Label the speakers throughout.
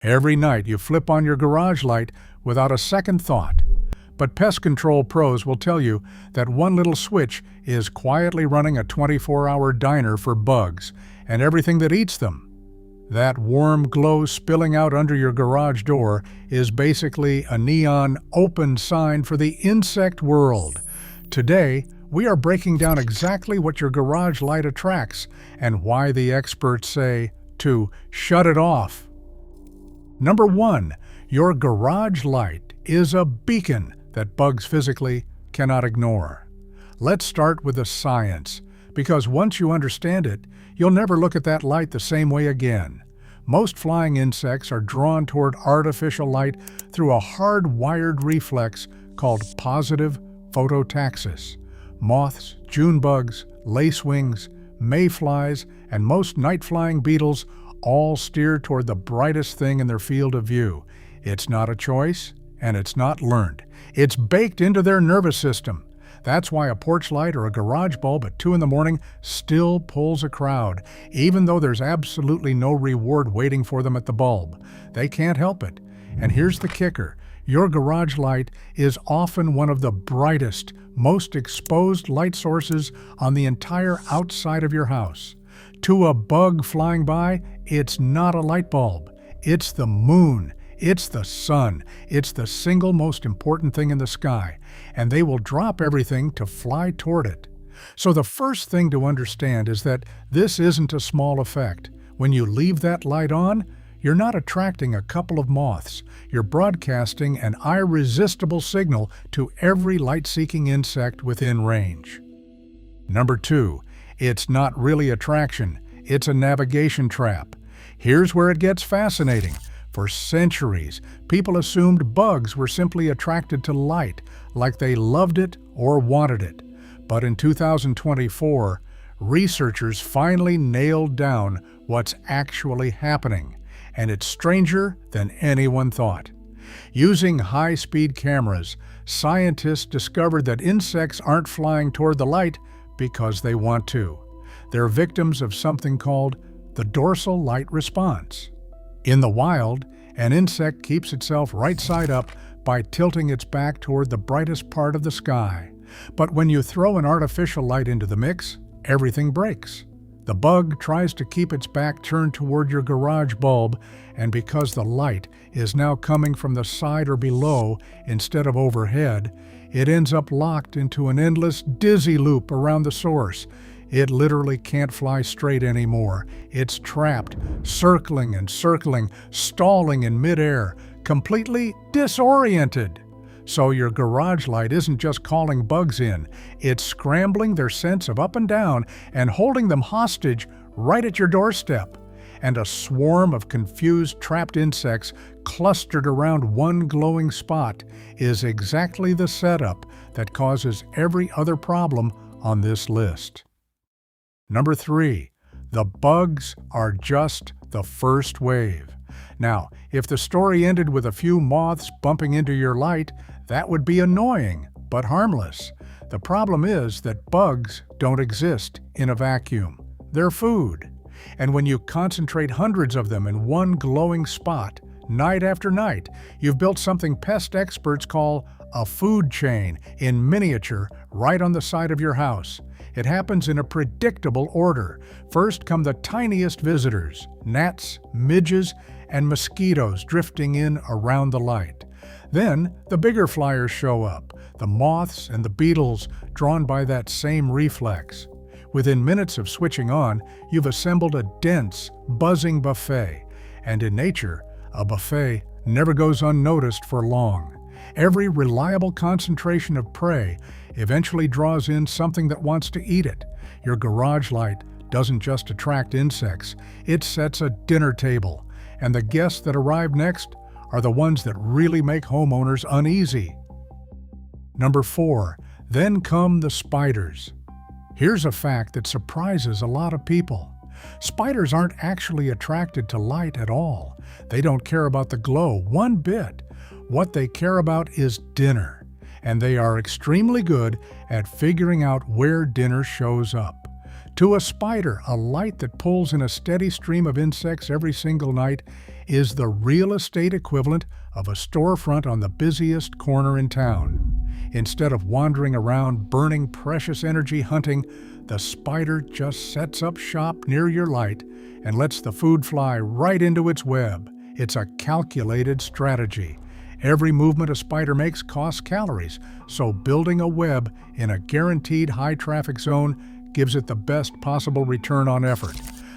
Speaker 1: Every night you flip on your garage light without a second thought. But pest control pros will tell you that one little switch is quietly running a 24-hour diner for bugs and everything that eats them. That warm glow spilling out under your garage door is basically a neon open sign for the insect world. Today, we are breaking down exactly what your garage light attracts and why the experts say to shut it off. Number 1, your garage light is a beacon that bugs physically cannot ignore. Let's start with the science, because once you understand it, you'll never look at that light the same way again. Most flying insects are drawn toward artificial light through a hard-wired reflex called positive phototaxis. Moths, June bugs, lacewings, mayflies, and most night-flying beetles all steer toward the brightest thing in their field of view. It's not a choice, and it's not learned. It's baked into their nervous system. That's why a porch light or a garage bulb at 2 in the morning still pulls a crowd, even though there's absolutely no reward waiting for them at the bulb. They can't help it. And here's the kicker. Your garage light is often one of the brightest, most exposed light sources on the entire outside of your house. To a bug flying by, it's not a light bulb. It's the moon. It's the sun. It's the single most important thing in the sky, and they will drop everything to fly toward it. So the first thing to understand is that this isn't a small effect. When you leave that light on, you're not attracting a couple of moths. You're broadcasting an irresistible signal to every light-seeking insect within range. Number 2, it's not really attraction. It's a navigation trap. Here's where it gets fascinating. For centuries, people assumed bugs were simply attracted to light, like they loved it or wanted it. But in 2024, researchers finally nailed down what's actually happening, and it's stranger than anyone thought. Using high-speed cameras, scientists discovered that insects aren't flying toward the light because they want to. They're victims of something called the dorsal light response. In the wild, an insect keeps itself right side up by tilting its back toward the brightest part of the sky. But when you throw an artificial light into the mix, everything breaks. The bug tries to keep its back turned toward your garage bulb, and because the light is now coming from the side or below instead of overhead, it ends up locked into an endless dizzy loop around the source. It literally can't fly straight anymore. It's trapped, circling and circling, stalling in midair, completely disoriented. So your garage light isn't just calling bugs in, it's scrambling their sense of up and down and holding them hostage right at your doorstep. And a swarm of confused, trapped insects clustered around one glowing spot is exactly the setup that causes every other problem on this list. Number 3, the bugs are just the first wave. Now, if the story ended with a few moths bumping into your light, that would be annoying, but harmless. The problem is that bugs don't exist in a vacuum. They're food. And when you concentrate hundreds of them in one glowing spot, night after night, you've built something pest experts call a food chain in miniature right on the side of your house. It happens in a predictable order. First come the tiniest visitors, gnats, midges, and mosquitoes drifting in around the light. Then the bigger flyers show up, the moths and the beetles drawn by that same reflex. Within minutes of switching on, you've assembled a dense, buzzing buffet. And in nature, a buffet never goes unnoticed for long. Every reliable concentration of prey eventually draws in something that wants to eat it. Your garage light doesn't just attract insects, it sets a dinner table. And the guests that arrive next are the ones that really make homeowners uneasy. Number 4, then come the spiders. Here's a fact that surprises a lot of people. Spiders aren't actually attracted to light at all. They don't care about the glow one bit. What they care about is dinner, and they are extremely good at figuring out where dinner shows up. To a spider, a light that pulls in a steady stream of insects every single night is the real estate equivalent of a storefront on the busiest corner in town. Instead of wandering around burning precious energy hunting, the spider just sets up shop near your light and lets the food fly right into its web. It's a calculated strategy. Every movement a spider makes costs calories, so building a web in a guaranteed high-traffic zone gives it the best possible return on effort.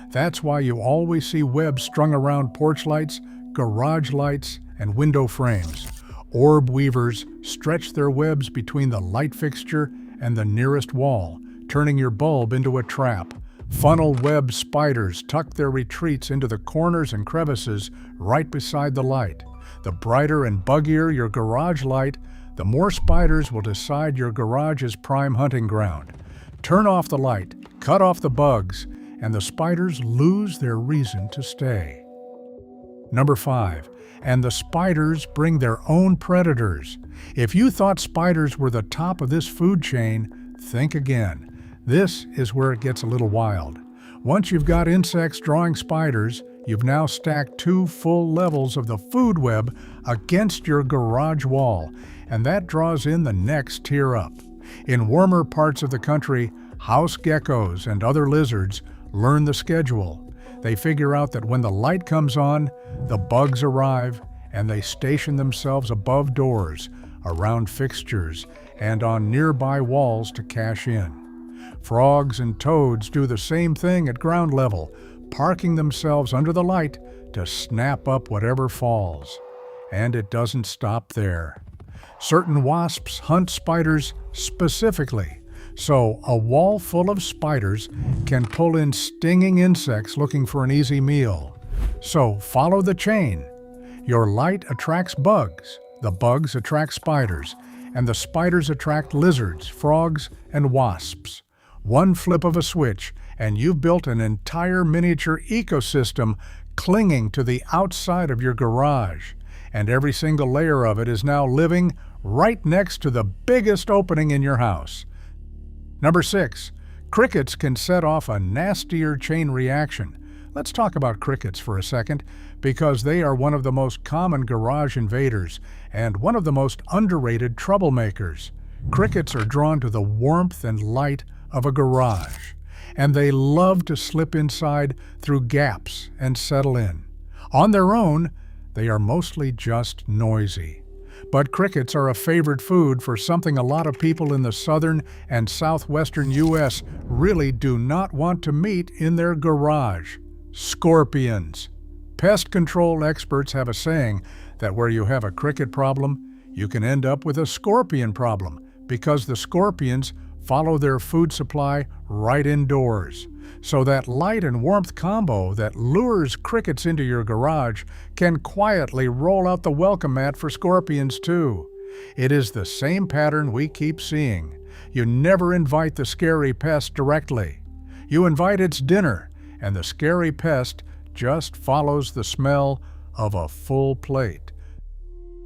Speaker 1: That's why you always see webs strung around porch lights, garage lights, and window frames. Orb weavers stretch their webs between the light fixture and the nearest wall, turning your bulb into a trap. Funnel web spiders tuck their retreats into the corners and crevices right beside the light. The brighter and buggier your garage light, the more spiders will decide your garage is prime hunting ground. Turn off the light, cut off the bugs, and the spiders lose their reason to stay. Number 5. And the spiders bring their own predators. If you thought spiders were the top of this food chain, think again. This is where it gets a little wild. Once you've got insects drawing spiders, you've now stacked 2 full levels of the food web against your garage wall, and that draws in the next tier up. In warmer parts of the country, house geckos and other lizards learn the schedule. They figure out that when the light comes on, the bugs arrive, and they station themselves above doors, around fixtures, and on nearby walls to cash in. Frogs and toads do the same thing at ground level, parking themselves under the light to snap up whatever falls. And it doesn't stop there. Certain wasps hunt spiders specifically, so a wall full of spiders can pull in stinging insects looking for an easy meal. So follow the chain. Your light attracts bugs, the bugs attract spiders, and the spiders attract lizards, frogs, and wasps. One flip of a switch, and you've built an entire miniature ecosystem clinging to the outside of your garage. And every single layer of it is now living right next to the biggest opening in your house. Number 6. Crickets can set off a nastier chain reaction. Let's talk about crickets for a second, because they are one of the most common garage invaders and one of the most underrated troublemakers. Crickets are drawn to the warmth and light of a garage, and they love to slip inside through gaps and settle in. On their own, they are mostly just noisy. But crickets are a favorite food for something a lot of people in the southern and southwestern U.S. really do not want to meet in their garage: scorpions. Pest control experts have a saying that where you have a cricket problem, you can end up with a scorpion problem, because the scorpions follow their food supply right indoors. So that light and warmth combo that lures crickets into your garage can quietly roll out the welcome mat for scorpions too. It is the same pattern we keep seeing. You never invite the scary pest directly. You invite its dinner, and the scary pest just follows the smell of a full plate.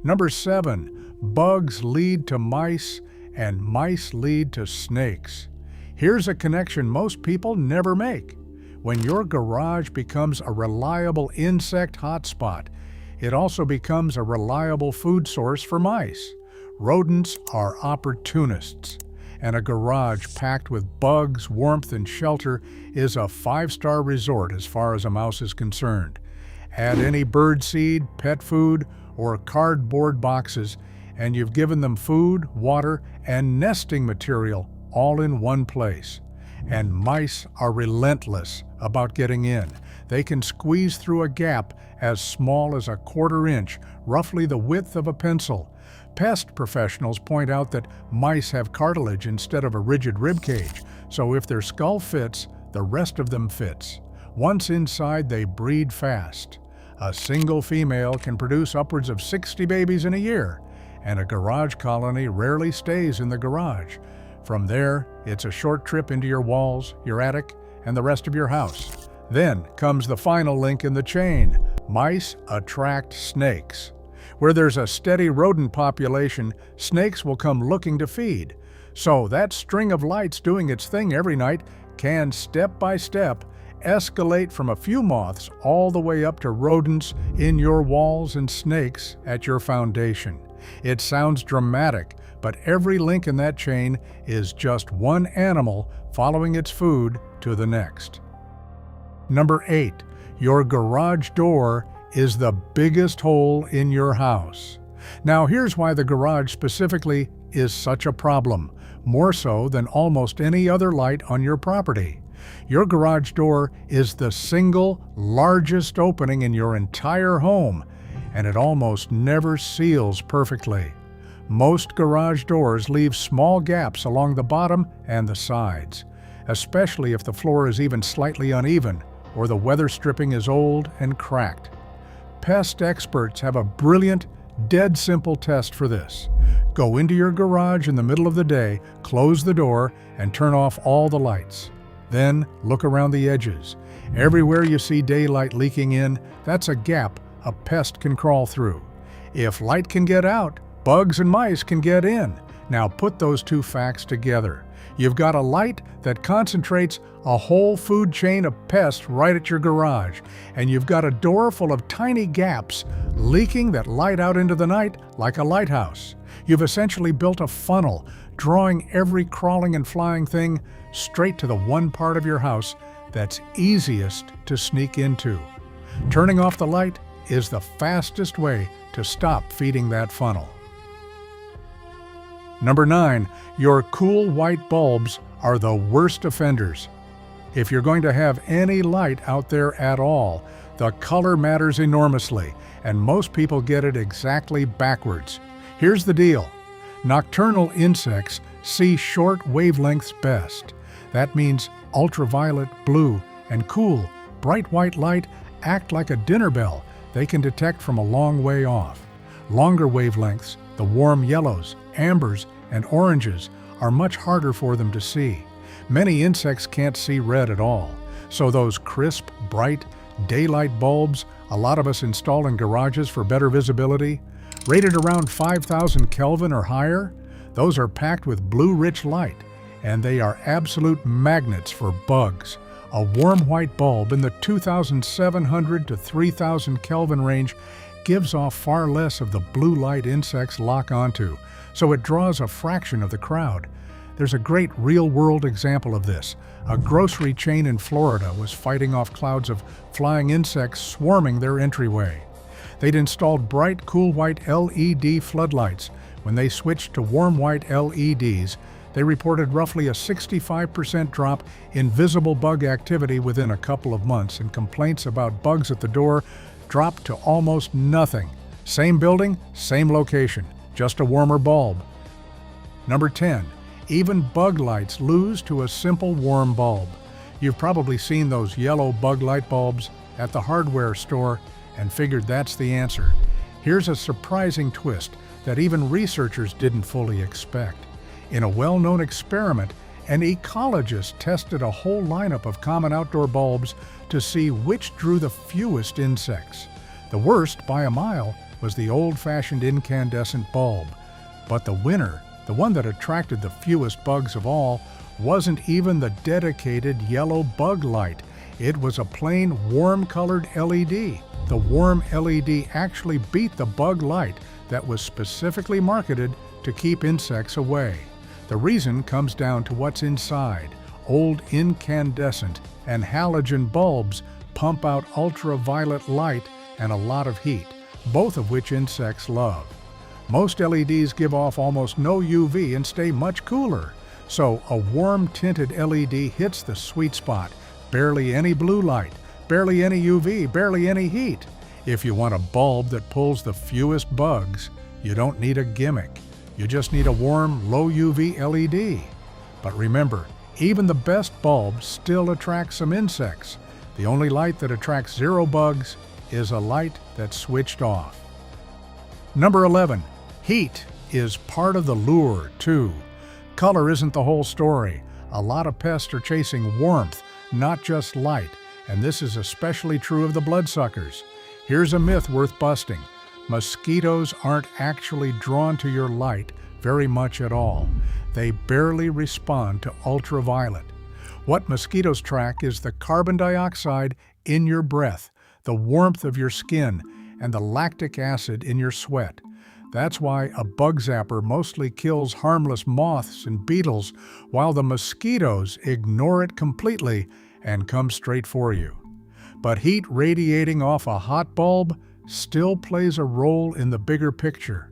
Speaker 1: Number 7. Bugs lead to mice, and mice lead to snakes. Here's a connection most people never make. When your garage becomes a reliable insect hotspot, it also becomes a reliable food source for mice. Rodents are opportunists, and a garage packed with bugs, warmth, and shelter is a 5-star resort as far as a mouse is concerned. Add any bird seed, pet food, or cardboard boxes, and you've given them food, water, and nesting material all in one place. And mice are relentless about getting in. They can squeeze through a gap as small as a 1/4 inch, roughly the width of a pencil. Pest professionals point out that mice have cartilage instead of a rigid rib cage, so if their skull fits, the rest of them fits. Once inside, they breed fast. A single female can produce upwards of 60 babies in a year, and a garage colony rarely stays in the garage. From there, it's a short trip into your walls, your attic, and the rest of your house. Then comes the final link in the chain. Mice attract snakes. Where there's a steady rodent population, snakes will come looking to feed. So that string of lights doing its thing every night can, step by step, escalate from a few moths all the way up to rodents in your walls and snakes at your foundation. It sounds dramatic, but every link in that chain is just one animal following its food to the next. Number 8. Your garage door is the biggest hole in your house. Now here's why the garage specifically is such a problem, more so than almost any other light on your property. Your garage door is the single largest opening in your entire home, and it almost never seals perfectly. Most garage doors leave small gaps along the bottom and the sides, especially if the floor is even slightly uneven or the weather stripping is old and cracked. Pest experts have a brilliant, dead simple test for this. Go into your garage in the middle of the day, close the door, and turn off all the lights. Then look around the edges. Everywhere you see daylight leaking in, that's a gap a pest can crawl through. If light can get out, bugs and mice can get in. Now put those two facts together. You've got a light that concentrates a whole food chain of pests right at your garage, and you've got a door full of tiny gaps leaking that light out into the night like a lighthouse. You've essentially built a funnel, drawing every crawling and flying thing straight to the one part of your house that's easiest to sneak into. Turning off the light is the fastest way to stop feeding that funnel. Number 9, your cool white bulbs are the worst offenders. If you're going to have any light out there at all, the color matters enormously, and most people get it exactly backwards. Here's the deal. Nocturnal insects see short wavelengths best. That means ultraviolet, blue, and cool, bright white light act like a dinner bell they can detect from a long way off. Longer wavelengths, the warm yellows, ambers, and oranges, are much harder for them to see. Many insects can't see red at all, so those crisp, bright, daylight bulbs a lot of us install in garages for better visibility, rated around 5,000 Kelvin or higher, those are packed with blue-rich light, and they are absolute magnets for bugs. A warm white bulb in the 2,700 to 3,000 Kelvin range gives off far less of the blue light insects lock onto, so it draws a fraction of the crowd. There's a great real-world example of this. A grocery chain in Florida was fighting off clouds of flying insects swarming their entryway. They'd installed bright, cool white LED floodlights. When they switched to warm white LEDs, they reported roughly a 65% drop in visible bug activity within a couple of months, and complaints about bugs at the door dropped to almost nothing. Same building, same location, just a warmer bulb. Number 10. Even bug lights lose to a simple warm bulb. You've probably seen those yellow bug light bulbs at the hardware store and figured that's the answer. Here's a surprising twist that even researchers didn't fully expect. In a well-known experiment, an ecologist tested a whole lineup of common outdoor bulbs to see which drew the fewest insects. The worst, by a mile, was the old-fashioned incandescent bulb. But the winner, the one that attracted the fewest bugs of all, wasn't even the dedicated yellow bug light. It was a plain warm-colored LED. The warm LED actually beat the bug light that was specifically marketed to keep insects away. The reason comes down to what's inside. Old incandescent and halogen bulbs pump out ultraviolet light and a lot of heat, both of which insects love. Most LEDs give off almost no UV and stay much cooler, so a warm tinted LED hits the sweet spot. Barely any blue light, barely any UV, barely any heat. If you want a bulb that pulls the fewest bugs, you don't need a gimmick. You just need a warm, low UV LED. But remember, even the best bulb still attracts some insects. The only light that attracts zero bugs is a light that's switched off. Number 11. Heat is part of the lure, too. Color isn't the whole story. A lot of pests are chasing warmth, not just light, and this is especially true of the bloodsuckers. Here's a myth worth busting. Mosquitoes aren't actually drawn to your light very much at all. They barely respond to ultraviolet. What mosquitoes track is the carbon dioxide in your breath, the warmth of your skin, and the lactic acid in your sweat. That's why a bug zapper mostly kills harmless moths and beetles, while the mosquitoes ignore it completely and come straight for you. But heat radiating off a hot bulb still plays a role in the bigger picture.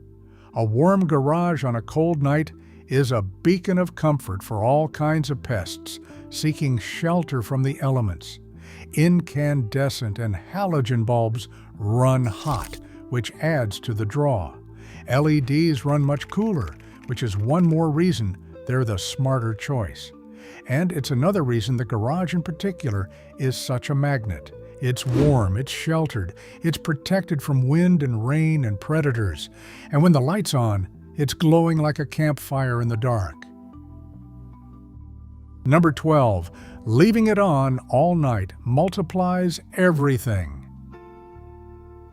Speaker 1: A warm garage on a cold night is a beacon of comfort for all kinds of pests seeking shelter from the elements. Incandescent and halogen bulbs run hot, which adds to the draw. LEDs run much cooler, which is one more reason they're the smarter choice. And it's another reason the garage in particular is such a magnet. It's warm, it's sheltered, it's protected from wind and rain and predators. And when the light's on, it's glowing like a campfire in the dark. Number 12, leaving it on all night multiplies everything.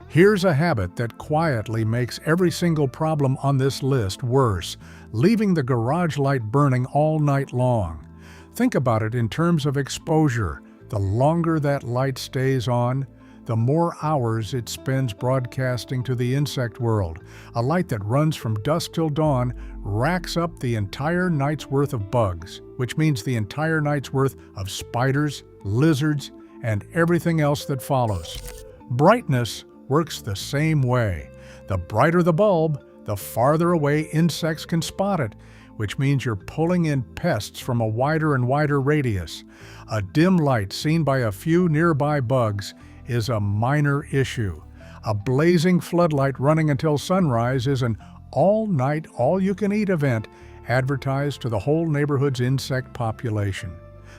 Speaker 1: Here's a habit that quietly makes every single problem on this list worse: leaving the garage light burning all night long. Think about it in terms of exposure. The longer that light stays on, the more hours it spends broadcasting to the insect world. A light that runs from dusk till dawn racks up the entire night's worth of bugs, which means the entire night's worth of spiders, lizards, and everything else that follows. Brightness works the same way. The brighter the bulb, the farther away insects can spot it, which means you're pulling in pests from a wider and wider radius. A dim light seen by a few nearby bugs is a minor issue. A blazing floodlight running until sunrise is an all-night, all-you-can-eat event advertised to the whole neighborhood's insect population.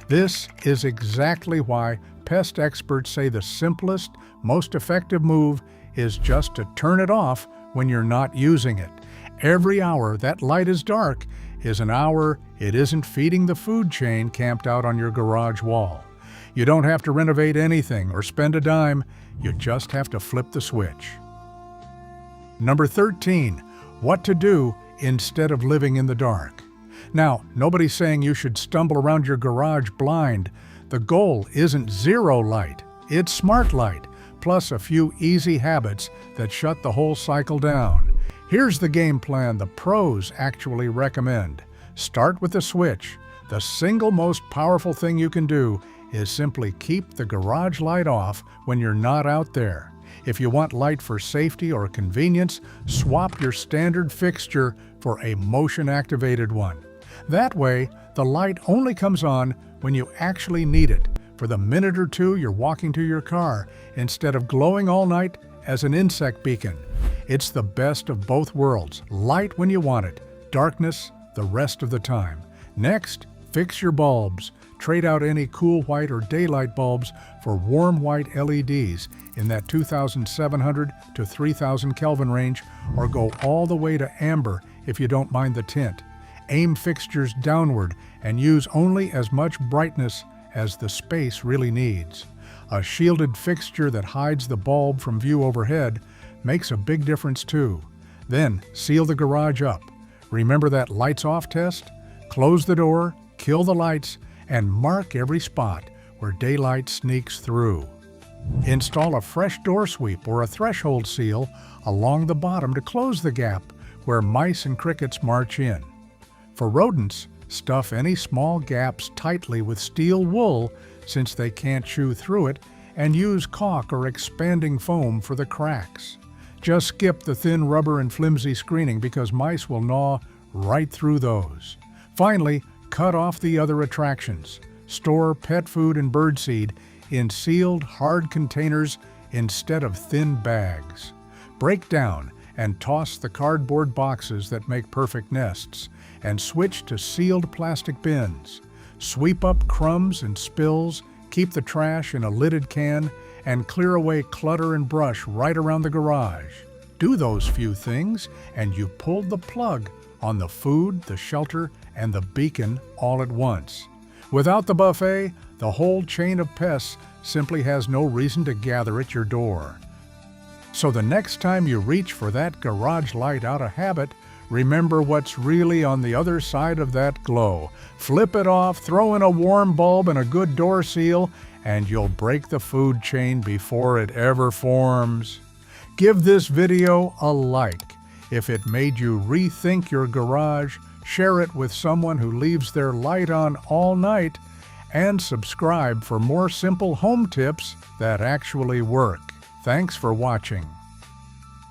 Speaker 1: This is exactly why pest experts say the simplest, most effective move is just to turn it off when you're not using it. Every hour that light is dark is an hour it isn't feeding the food chain camped out on your garage wall. You don't have to renovate anything or spend a dime, you just have to flip the switch. Number 13, what to do instead of living in the dark. Now, nobody's saying you should stumble around your garage blind. The goal isn't zero light, it's smart light, plus a few easy habits that shut the whole cycle down. Here's the game plan the pros actually recommend. Start with the switch. The single most powerful thing you can do is simply keep the garage light off when you're not out there. If you want light for safety or convenience, swap your standard fixture for a motion-activated one. That way, the light only comes on when you actually need it, for the minute or two you're walking to your car, instead of glowing all night as an insect beacon. It's the best of both worlds: light when you want it, darkness the rest of the time. Next, fix your bulbs. Trade out any cool white or daylight bulbs for warm white LEDs in that 2,700 to 3,000 Kelvin range, or go all the way to amber if you don't mind the tint. Aim fixtures downward and use only as much brightness as the space really needs. A shielded fixture that hides the bulb from view overhead makes a big difference too. Then seal the garage up. Remember that lights off test? Close the door, kill the lights, and mark every spot where daylight sneaks through. Install a fresh door sweep or a threshold seal along the bottom to close the gap where mice and crickets march in. For rodents, stuff any small gaps tightly with steel wool since they can't chew through it, and use caulk or expanding foam for the cracks. Just skip the thin rubber and flimsy screening because mice will gnaw right through those. Finally, cut off the other attractions. Store pet food and birdseed in sealed, hard containers instead of thin bags. Break down and toss the cardboard boxes that make perfect nests, and switch to sealed plastic bins. Sweep up crumbs and spills, keep the trash in a lidded can, and clear away clutter and brush right around the garage. Do those few things, and you pulled the plug on the food, the shelter, and the beacon all at once. Without the buffet, the whole chain of pests simply has no reason to gather at your door. So the next time you reach for that garage light out of habit, Remember what's really on the other side of that glow. Flip it off, throw in a warm bulb and a good door seal, and you'll break the food chain before it ever forms. Give this video a like. If it made you rethink your garage, share it with someone who leaves their light on all night, and subscribe for more simple home tips that actually work. Thanks for watching.